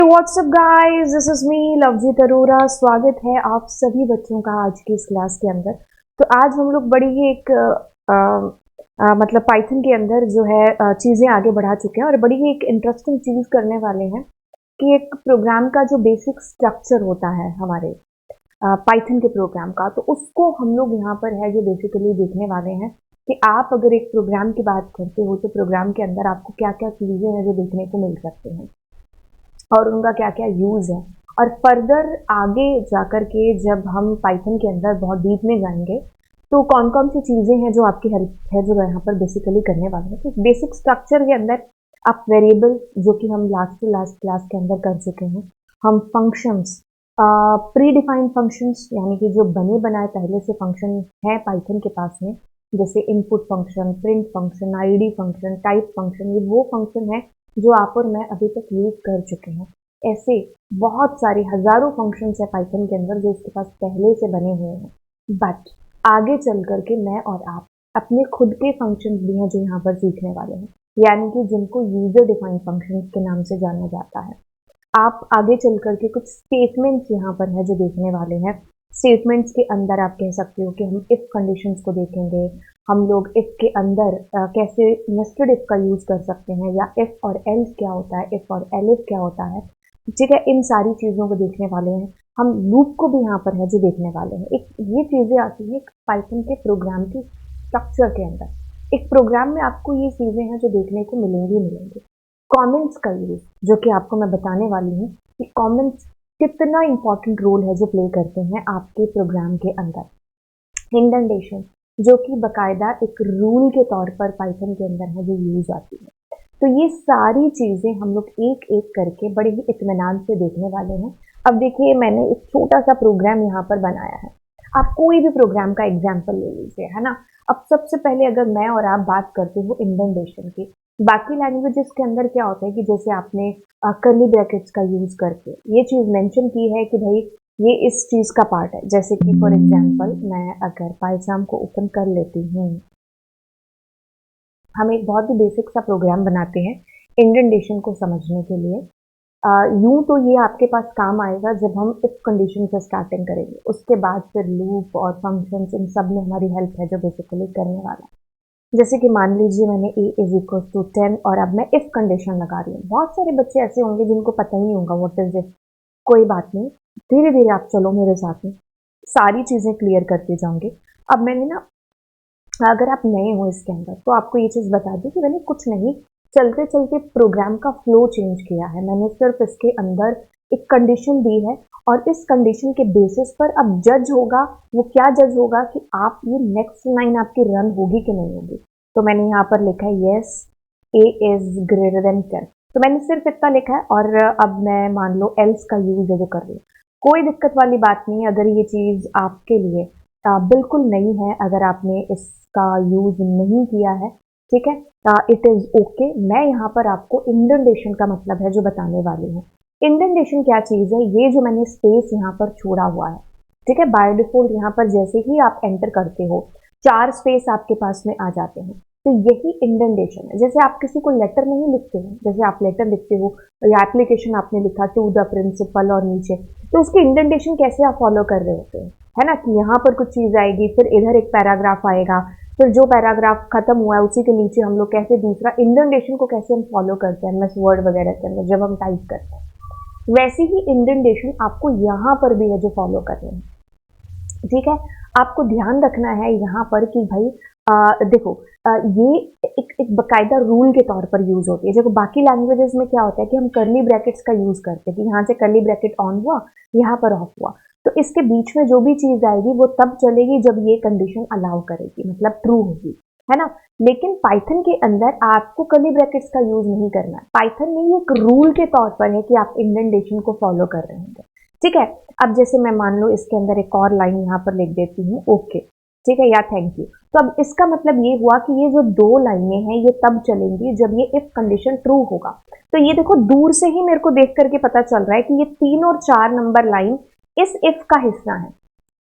WhatsApp guys, this is me Lovjeet Arora. स्वागत है आप सभी बच्चों का आज की इस क्लास के अंदर। तो आज हम लोग बड़ी ही एक मतलब पाइथन के अंदर जो है चीज़ें आगे बढ़ा चुके हैं और बड़ी ही एक इंटरेस्टिंग चीज़ करने वाले हैं कि एक प्रोग्राम का जो बेसिक स्ट्रक्चर होता है हमारे पाइथन के प्रोग्राम का, तो उसको हम लोग यहाँ पर है जो बेसिकली देखने वाले हैं कि आप अगर एक प्रोग्राम की बात करते हो तो प्रोग्राम के अंदर आपको क्या क्या चीज़ें हैं जो देखने को मिल सकते हैं और उनका क्या क्या यूज़ है। और फर्दर आगे जाकर के जब हम पाइथन के अंदर बहुत डीप में जाएंगे तो कौन कौन सी चीज़ें हैं जो आपकी हेल्प है जो यहाँ पर बेसिकली करने वाले हैं। तो बेसिक स्ट्रक्चर के अंदर आप वेरिएबल, जो कि हम लास्ट टू लास्ट क्लास के अंदर कर चुके हैं, हम फंक्शंस, प्री डिफाइंड फंक्शंस यानी कि जो बने बनाए पहले से फंक्शन है पाइथन के पास में, जैसे input function, print function, ID function, type function, ये वो फंक्शन है जो आप और मैं अभी तक यूज कर चुके हैं। ऐसे बहुत सारे हजारों फंक्शंस है पाइथन के अंदर जो इसके पास पहले से बने हुए हैं, बट आगे चल करके मैं और आप अपने खुद के फंक्शंस भी हैं जो यहाँ पर सीखने वाले हैं, यानी कि जिनको यूजर डिफाइंड फंक्शंस के नाम से जाना जाता है। आप आगे चल करके कुछ स्टेटमेंट्स यहाँ पर है जो देखने वाले हैं। स्टेटमेंट्स के अंदर आप कह सकते हो कि हम इफ कंडीशंस को देखेंगे, हम लोग इफ के अंदर कैसे नेस्टेड इफ का यूज कर सकते हैं, या इफ और एल्स क्या होता है, इफ और एलिफ क्या होता है, ठीक है, इन सारी चीज़ों को देखने वाले हैं। हम लूप को भी यहाँ पर है जो देखने वाले हैं। एक ये चीज़ें आती हैं एक पाइथन के प्रोग्राम की स्ट्रक्चर के अंदर। एक प्रोग्राम में आपको ये चीज़ें हैं जो देखने को मिलेंगी। कमेंट्स का यूज, जो कि आपको मैं बताने वाली हूँ कि कमेंट्स कितना इंपॉर्टेंट रोल है जो प्ले करते हैं आपके प्रोग्राम के अंदर। इंडेंटेशन, जो कि बकायदा एक रूल के तौर पर पाइथन के अंदर है जो यूज आती है। तो ये सारी चीज़ें हम लोग एक एक करके बड़े ही इत्मीनान से देखने वाले हैं। अब देखिए, मैंने एक छोटा सा प्रोग्राम यहाँ पर बनाया है। आप कोई भी प्रोग्राम का एग्जाम्पल ले लीजिए, है ना। अब सबसे पहले अगर मैं और आप बात करते हो इंडेंटेशन की, बाकी लैंग्वेजेस के अंदर क्या होता है कि जैसे आपने कर्ली ब्रैकेट्स का यूज करके ये चीज़ मेंशन की है कि भाई ये इस चीज़ का पार्ट है। जैसे कि फॉर एग्जांपल मैं अगर पाइथन को ओपन कर लेती हूँ, हम एक बहुत ही बेसिक सा प्रोग्राम बनाते हैं इंडेंटेशन को समझने के लिए। यूं तो ये आपके पास काम आएगा जब हम इफ कंडीशन से स्टार्टिंग करेंगे, उसके बाद फिर लूप और फंक्शंस, इन सब में हमारी हेल्प है जो बेसिकली करने वाला है। जैसे कि मान लीजिए मैंने a इज इक्वल टू 10 और अब मैं इफ कंडीशन लगा रही हूँ। बहुत सारे बच्चे ऐसे होंगे जिनको पता ही नहीं होगा व्हाट इज इफ। कोई बात नहीं, धीरे धीरे आप चलो मेरे साथ में, सारी चीज़ें क्लियर करते जाओगे। अब मैंने ना, अगर आप नए हो इसके अंदर तो आपको ये चीज़ बता दी कि मैंने कुछ नहीं, चलते चलते प्रोग्राम का फ्लो चेंज किया है। मैंने सिर्फ इसके अंदर एक कंडीशन दी है और इस कंडीशन के बेसिस पर अब जज होगा, वो क्या जज होगा कि आप ये नेक्स्ट लाइन आपकी रन होगी कि नहीं होगी। तो मैंने यहाँ पर लिखा है yes A is greater than 10, तो मैंने सिर्फ इतना लिखा है। और अब मैं मान लो एल्स का यूज है जो कर रही हूँ, कोई दिक्कत वाली बात नहीं है। अगर ये चीज़ आपके लिए बिल्कुल नहीं है, अगर आपने इसका यूज नहीं किया है, ठीक है, इट इज ओके। मैं यहाँ पर आपको इंडेंटेशन का मतलब है जो बताने वाली हूँ। इंडेंटेशन क्या चीज़ है, ये जो मैंने स्पेस यहाँ पर छोड़ा हुआ है, ठीक है, बाय डिफॉल्ट यहाँ पर जैसे ही आप एंटर करते हो 4 स्पेस आपके पास में आ जाते हैं। तो यही इंडेंटेशन है। जैसे आप किसी को लेटर नहीं लिखते हो, जैसे आप लेटर लिखते हो या एप्लीकेशन आपने लिखा टू द प्रिंसिपल और नीचे, तो उसकी इंडेंटेशन कैसे आप फॉलो कर रहे होते हैं, है ना, कि यहाँ पर कुछ चीज़ आएगी, फिर इधर एक पैराग्राफ आएगा, फिर जो पैराग्राफ खत्म हुआ है उसी के नीचे हम लोग कैसे दूसरा इंडेंटेशन को कैसे हम फॉलो करते हैं एमएस वर्ड वगैरह के अंदर जब हम टाइप करते हैं, वैसे ही इंडेंटेशन आपको यहाँ पर भी है जो फॉलो करनी है। ठीक है, आपको ध्यान रखना है यहाँ पर कि भाई देखो, ये एक बकायदा रूल के तौर पर यूज होती है। जब बाकी लैंग्वेजेस में क्या होता है कि हम कर्ली ब्रैकेट्स का यूज करते हैं कि यहाँ से कर्ली ब्रैकेट ऑन हुआ, यहाँ पर ऑफ हुआ, तो इसके बीच में जो भी चीज आएगी वो तब चलेगी जब ये कंडीशन अलाउ करेगी, मतलब ट्रू होगी, है ना। लेकिन पाइथन के अंदर आपको कर्ली ब्रैकेट्स का यूज नहीं करना है। पाइथन में ये एक रूल के तौर पर है कि आप इंडेंटेशन को फॉलो कर रहे होंगे, ठीक है। अब जैसे मैं मान लो इसके अंदर एक और लाइन यहाँ पर लिख देती हूँ ओके, ठीक है, या थैंक यू। तो अब इसका मतलब ये हुआ कि ये जो 2 लाइनें हैं ये तब चलेंगी जब ये इफ कंडीशन ट्रू होगा। तो ये देखो, दूर से ही मेरे को देख करके पता चल रहा है कि ये 3 और 4 नंबर लाइन इस इफ का हिस्सा है,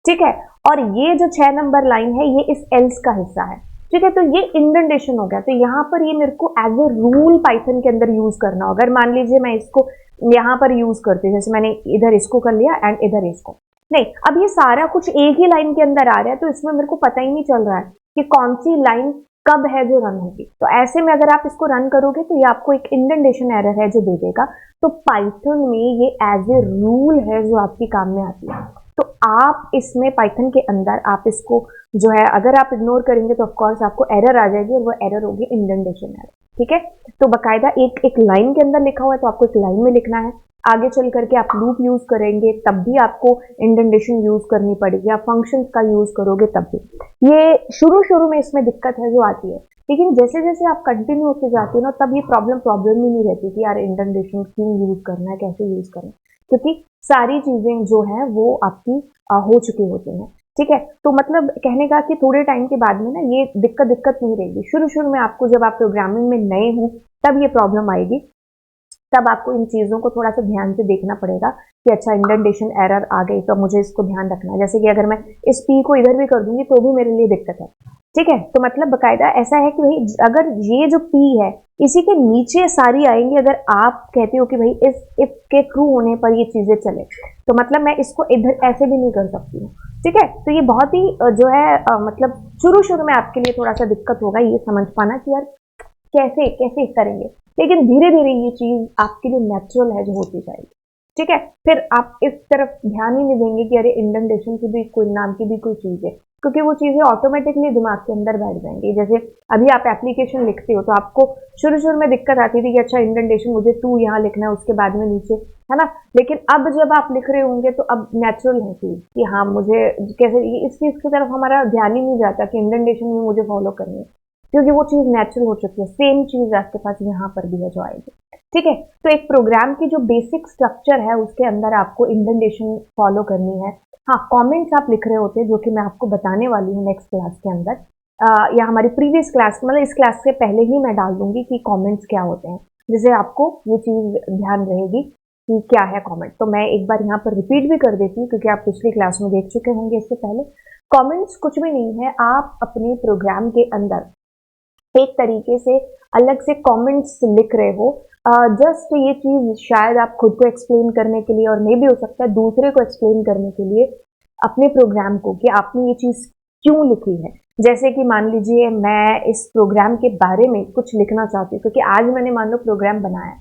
ठीक है, और ये जो 6 नंबर लाइन है ये इस एल्स का हिस्सा है, ठीक है। तो ये इंडेंटेशन हो गया। तो यहाँ पर ये मेरे को एज ए रूल पाइथन के अंदर यूज करना होगा। अगर मान लीजिए मैं इसको यहाँ पर यूज करते हैं, जैसे मैंने इधर इसको कर लिया एंड इधर इसको नहीं, अब ये सारा कुछ एक ही लाइन के अंदर आ रहा है, तो इसमें मेरे को पता ही नहीं चल रहा है कि कौन सी लाइन कब है जो रन होगी। तो ऐसे में अगर आप इसको रन करोगे तो ये आपको एक इंडेंटेशन एरर है जो दे देगा। तो पाइथन में ये एज ए रूल है जो आपकी काम में आती है। तो आप इसमें पाइथन के अंदर आप इसको जो है अगर आप इग्नोर करेंगे तो ऑफकोर्स आपको एरर आ जाएगी, और वो एरर होगी इंडेंटेशन एरर। ठीक है, तो बकायदा एक एक लाइन के अंदर लिखा हुआ है, तो आपको एक लाइन में लिखना है। आगे चल करके आप लूप यूज करेंगे तब भी आपको इंडेंटेशन यूज करनी पड़ेगी, आप फंक्शंस का यूज करोगे तब भी। ये शुरू में इसमें दिक्कत है जो आती है, लेकिन जैसे जैसे आप कंटिन्यू होते जाते हो ना, तब ये प्रॉब्लम ही नहीं रहती कि यार इंडेंटेशन क्यों यूज करना है, कैसे यूज करना है, क्योंकि सारी चीजें जो है वो आपकी हो चुकी होती हैं। ठीक है, तो मतलब कहने का कि थोड़े टाइम के बाद में ना ये दिक्कत नहीं रहेगी। शुरू में आपको जब आप प्रोग्रामिंग में नए हो तब ये प्रॉब्लम आएगी, तब आपको इन चीज़ों को थोड़ा सा ध्यान से देखना पड़ेगा कि अच्छा इंडेंटेशन एरर आ गई तो मुझे इसको ध्यान रखना है। जैसे कि अगर मैं इस पी को इधर भी कर दूंगी तो भी मेरे लिए दिक्कत है। ठीक है, तो मतलब बकायदा ऐसा है कि भाई अगर ये जो पी है इसी के नीचे सारी आएंगी, अगर आप कहते हो कि भाई इस इफ के ट्रू होने पर ये चीजें चले, तो मतलब मैं इसको इधर ऐसे भी नहीं कर सकती हूँ। ठीक है, तो ये बहुत ही जो है मतलब शुरू में आपके लिए थोड़ा सा दिक्कत होगा ये समझ पाना कि यार कैसे कैसे करेंगे, लेकिन धीरे धीरे ये चीज आपके लिए नेचुरल है जो होती जाएगी। ठीक है, फिर आप इस तरफ ध्यान ही नहीं देंगे कि अरे इंडेंटेशन की भी कोई नाम की भी कोई चीज है, क्योंकि वो चीजें ऑटोमेटिकली दिमाग के अंदर बैठ जाएंगी। जैसे अभी आप एप्लीकेशन लिखते हो तो आपको शुरू में दिक्कत आती थी कि अच्छा इंडेंटेशन मुझे टू यहाँ लिखना है, उसके बाद में नीचे, है ना। लेकिन अब जब आप लिख रहे होंगे तो अब नेचुरल है चीज कि हाँ मुझे कैसे इस चीज की तरफ हमारा ध्यान ही नहीं जाता कि इंडेंटेशन में मुझे फॉलो करनी है, क्योंकि वो चीज नेचुरल हो चुकी है। सेम चीज आपके पास यहाँ पर भी है जो आएगी। ठीक है, तो एक प्रोग्राम की जो बेसिक स्ट्रक्चर है उसके अंदर आपको इंडेंटेशन फॉलो करनी है। हाँ, कमेंट्स आप लिख रहे होते हैं जो कि मैं आपको बताने वाली हूँ नेक्स्ट क्लास के अंदर, या हमारी प्रीवियस क्लास मतलब इस क्लास से पहले ही मैं डाल दूंगी कि कमेंट्स क्या होते हैं, जिससे आपको ये चीज ध्यान रहेगी कि क्या है कमेंट। तो मैं एक बार यहाँ पर रिपीट भी कर देती हूँ क्योंकि आप पिछली क्लास में देख चुके होंगे इससे पहले। कमेंट्स कुछ भी नहीं है, आप अपने प्रोग्राम के अंदर एक तरीके से अलग से कमेंट्स लिख रहे हो। जस्ट ये चीज शायद आप खुद को एक्सप्लेन करने के लिए, और मे भी हो सकता है दूसरे को एक्सप्लेन करने के लिए अपने प्रोग्राम को, कि आपने ये चीज क्यों लिखी है। जैसे कि मान लीजिए मैं इस प्रोग्राम के बारे में कुछ लिखना चाहती हूँ, क्योंकि आज मैंने मान लो प्रोग्राम बनाया,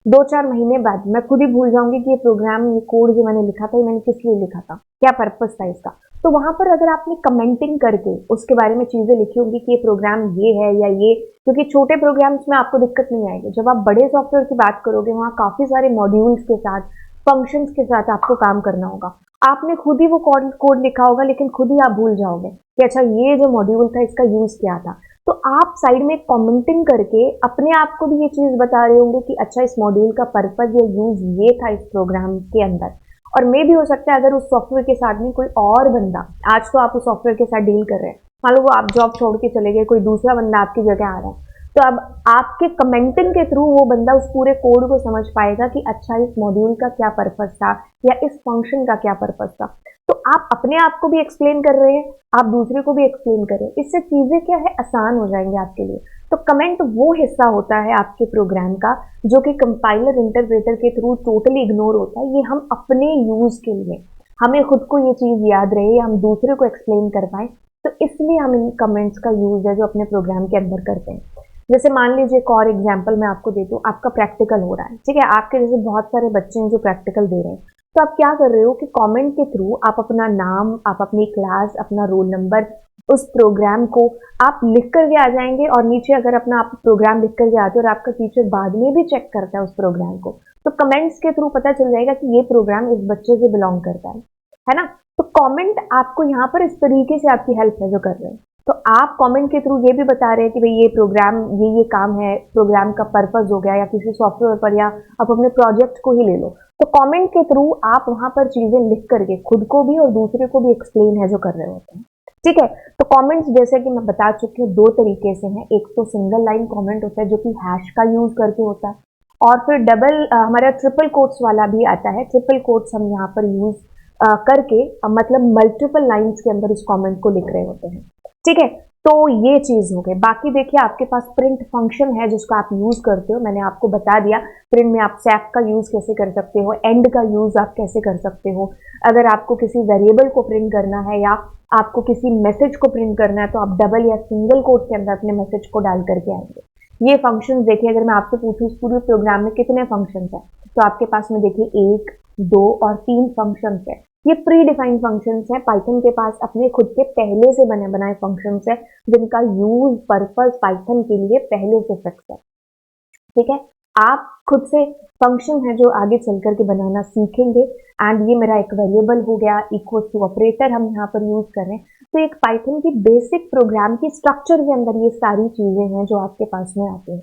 2-4 महीने बाद मैं खुद ही भूल जाऊंगी कि ये प्रोग्राम, ये कोड जो मैंने लिखा था, ये मैंने किस लिए लिखा था, क्या पर्पस था इसका। तो वहां पर अगर आपने कमेंटिंग करके उसके बारे में चीजें लिखी होंगी कि ये प्रोग्राम ये है या ये, क्योंकि छोटे प्रोग्राम्स में आपको दिक्कत नहीं आएगी। जब आप बड़े सॉफ्टवेयर की बात करोगे वहाँ काफी सारे मॉड्यूल्स के साथ, फंक्शंस के साथ आपको काम करना होगा। आपने खुद ही वो कोड लिखा होगा, लेकिन खुद ही आप भूल जाओगे कि अच्छा ये जो मॉड्यूल था इसका यूज क्या था। तो आप साइड में कमेंटिंग करके अपने आप को भी ये चीज बता रहे होंगे कि अच्छा इस मॉड्यूल का पर्पज या यूज ये था इस प्रोग्राम के अंदर। और मे भी हो सकता है अगर उस सॉफ्टवेयर के साथ में कोई और बंदा, आज तो आप उस सॉफ्टवेयर के साथ डील कर रहे हैं, मान लो वो आप जॉब छोड़ के चले गए, कोई दूसरा बंदा आपकी जगह आ रहा है, तो अब आपके कमेंटिंग के थ्रू वो बंदा उस पूरे कोड को समझ पाएगा कि अच्छा इस मॉड्यूल का क्या पर्पस था या इस फंक्शन का क्या पर्पस था। तो आप अपने आप को भी एक्सप्लेन कर रहे हैं, आप दूसरे को भी एक्सप्लेन कर रहे हैं, इससे चीजें क्या है आसान हो जाएंगे आपके लिए। तो कमेंट वो हिस्सा होता है आपके प्रोग्राम का जो कि कंपाइलर इंटरप्रेटर के थ्रू टोटली इग्नोर होता है। ये हम अपने यूज के लिए, हमें खुद को ये चीज याद रहे या हम दूसरे को एक्सप्लेन कर पाए, तो इसलिए हम इन कमेंट्स का यूज है जो अपने प्रोग्राम के अंदर करते हैं। जैसे मान लीजिए एक और एग्जाम्पल मैं आपको देती हूँ, आपका प्रैक्टिकल हो रहा है, ठीक है, आपके जैसे बहुत सारे बच्चे हैं जो प्रैक्टिकल दे रहे हैं, तो आप क्या कर रहे हो कि कमेंट के थ्रू आप अपना नाम, आप अपनी क्लास, अपना रोल नंबर, उस प्रोग्राम को आप लिख करके आ जाएंगे, और नीचे अगर अपना आप प्रोग्राम लिख करके आते हो और आपका टीचर बाद में भी चेक करता है उस प्रोग्राम को, तो कमेंट्स के थ्रू पता चल जाएगा कि ये प्रोग्राम इस बच्चे से बिलोंग करता है ना। तो कमेंट आपको यहाँ पर इस तरीके से आपकी हेल्प है जो कर रहे हैं। तो आप कमेंट के थ्रू ये भी बता रहे हैं कि भाई ये प्रोग्राम ये काम है, प्रोग्राम का पर्पस हो गया, या किसी सॉफ्टवेयर पर, या आप अपने प्रोजेक्ट को ही ले लो। तो कमेंट के थ्रू आप वहां पर चीजें लिख करके खुद को भी और दूसरे को भी एक्सप्लेन है जो कर रहे होते हैं। ठीक है, तो कमेंट्स जैसे कि मैं बता चुकी हूँ 2 तरीके से हैं। एक तो सिंगल लाइन कमेंट होता है जो कि हैश का यूज करके होता है, और फिर डबल हमारा ट्रिपल कोट्स वाला भी आता है। ट्रिपल कोट्स हम यहाँ पर यूज करके मतलब मल्टीपल लाइन्स के अंदर इस कमेंट को लिख रहे होते हैं। ठीक है, तो ये चीज़ हो गई। बाकी देखिए आपके पास प्रिंट फंक्शन है जिसको आप यूज़ करते हो, मैंने आपको बता दिया प्रिंट में आप सेफ का यूज़ कैसे कर सकते हो, एंड का यूज़ आप कैसे कर सकते हो। अगर आपको किसी वेरिएबल को प्रिंट करना है या आपको किसी मैसेज को प्रिंट करना है तो आप डबल या सिंगल कोट के अंदर अपने मैसेज को डाल करके आएंगे। ये फंक्शंस देखिए, अगर मैं आपसे पूछूं इस पूरे प्रोग्राम में कितने फंक्शंस हैं, तो आपके पास में देखिए 1, 2 और 3 फंक्शंस है। ये प्री डिफाइंड फंक्शंस हैं, पाइथन के पास अपने खुद के पहले से बने बनाए फंक्शंस हैं जिनका यूज पर्पस पाइथन के लिए पहले से फिक्स है। ठीक है, आप खुद से फंक्शन है जो आगे चल करके बनाना सीखेंगे। एंड ये मेरा एक वेरिएबल हो गया, इक्वल टू ऑपरेटर हम यहाँ पर यूज कर रहे हैं। तो एक पाइथन की बेसिक प्रोग्राम की स्ट्रक्चर के अंदर ये सारी चीजें हैं जो आपके पास में आती हैं।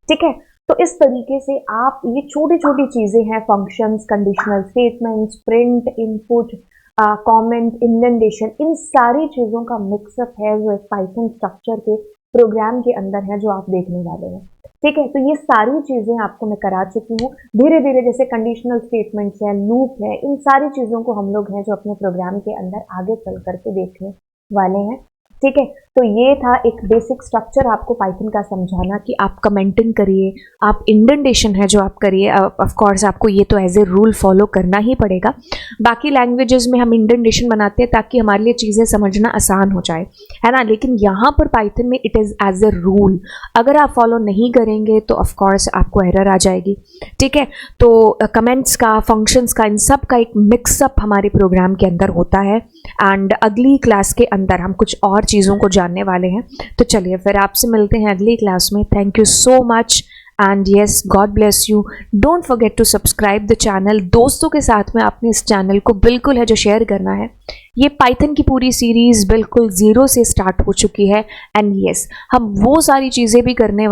ठीक है, तो इस तरीके से आप ये छोटी छोटी चीजें हैं, functions, conditional statements, print, input, comment, indentation, इन सारी चीजों का मिक्सअप है जो एक पाइथन स्ट्रक्चर के प्रोग्राम के अंदर है जो आप देखने वाले हैं। ठीक है, तो ये सारी चीजें आपको मैं करा चुकी हूँ। धीरे धीरे जैसे कंडीशनल स्टेटमेंट्स है, लूप है, इन सारी चीजों को हम लोग हैं जो अपने प्रोग्राम के अंदर आगे चल करके देखने वाले हैं। ठीक है, तो ये था एक बेसिक स्ट्रक्चर आपको पाइथन का समझाना कि आप कमेंटिंग करिए, आप इंडेंटेशन है जो आप करिए। ऑफ कोर्स आपको ये तो एज ए रूल फॉलो करना ही पड़ेगा। बाकी लैंग्वेजेस में हम इंडेंटेशन बनाते हैं ताकि हमारे लिए चीज़ें समझना आसान हो जाए, है ना, लेकिन यहाँ पर पाइथन में it is as a rule. अगर आप फॉलो नहीं करेंगे तो ऑफ कोर्स आपको एरर आ जाएगी। ठीक है, तो कमेंट्स का, फंक्शंस का, इन सब का एक मिक्सअप हमारे प्रोग्राम के अंदर होता है। एंड अगली क्लास के अंदर हम कुछ और चीज़ों को जानने वाले हैं। तो चलिए फिर आपसे मिलते हैं अगली क्लास में। Thank you so much and yes, God bless you. Don't forget to subscribe the channel. दोस्तों के साथ में आपने इस चैनल को बिल्कुल है जो शेयर करना है। ये पाइथन की पूरी सीरीज बिल्कुल 0 से स्टार्ट हो चुकी है। एंड यस, हम वो सारी चीज़ें भी करने